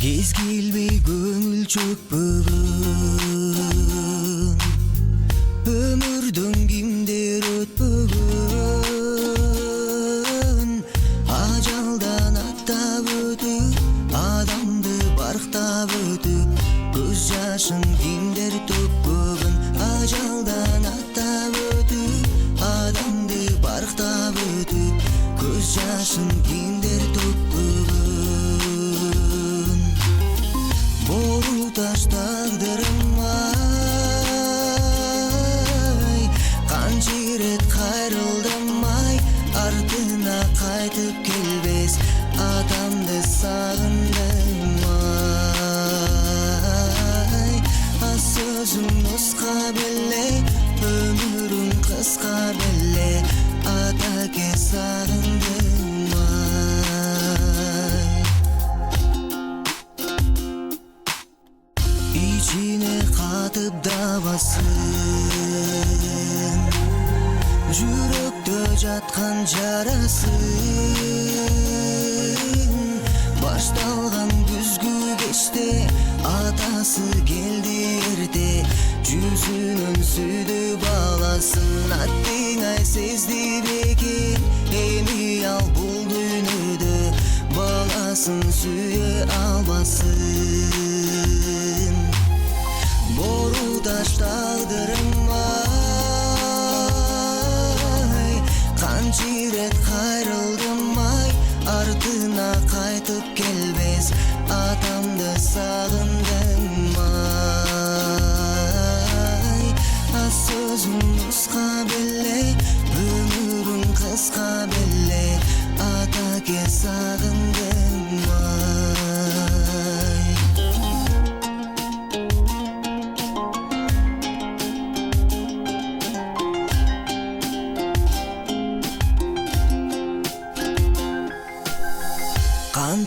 Кез келбей көңіл чөкпөгөн, өмірдің кимдер өтпөгөн. Ажалдан аттап өтүп, адамды барықтап өтүп, көз жашын кимдер төкпөгөн. Ажалдан аттап өтүп, адамды барықтап өтүп, көз жашын кимдер төкпөгөн. Бору таш тагдырым ай, канча ирет кайрылдым ай, артына кайтып келбес, атамды сагындым ай. Аз сөзүң нуска беле, өмүрүң кыска беле, атаке сагындым ай. İçine katıp davasın, жүрөктө жаткан жарасын. Башталган күзгү кечте атасы келди эрте, жүзүнөн сүйдү баласын. Аттыңай сезди бекен, эми ал бул дүйнөдө баласын сүйө албасын. Бору таш тагдырым ай, канча ирет кайрылдым ай, артына кайтып келбес, атамды сагындым ай. Аз сөзүң нуска беле, өмүрүң кыска беле, атаке сагындым ай.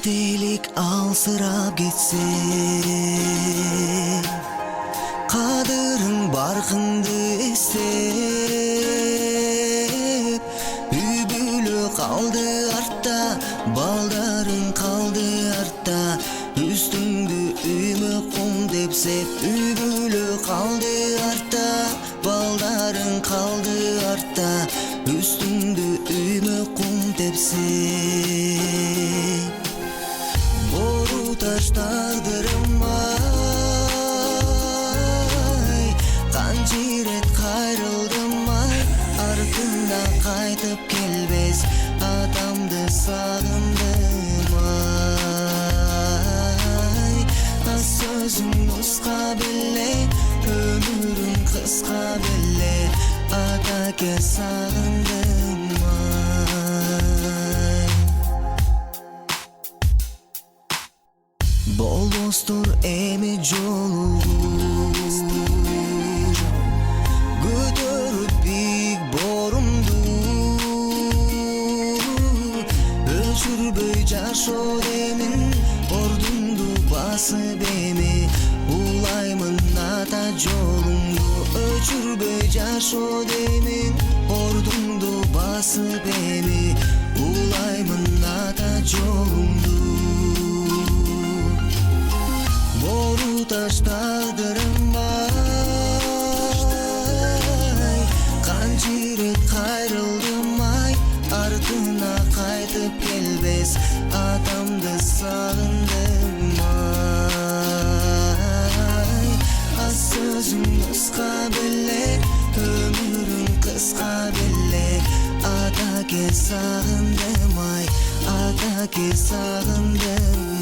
Тилек алсырап кетсе, кадырың баркыңды эстеп, үй бүлө калды артта, балдарың калды артта, үстүңдү үймө кум депсеп. Үй бүлө калды артта, балдарың калды артта, үстүңдү үймө кум депсеп. Бору таш тагдырым ай, канча ирет кайрылдым ай, артына кайтып келбес, атамды сагындым ай. Аз сөзүң нуска беле, өмүрүң кыска беле, атаке сагындым ай. Болбостур эми жолугу, көтөрүп бийик борумду, өчүрбөй жашоо демин, ордуңду басып эми, улаймын ата жолуңду. Өчүрбөй жашоо демин, ордуңду басып эми, улаймын ата жолуңду. Бору таш тагдырым ай, канча ирет кайрылдым ай, артына кайтып келбес, атамды сагындым ай. Аз сөзүң нуска беле, өмүрүң кыска беле, атаке сагындым ай, атаке сагындым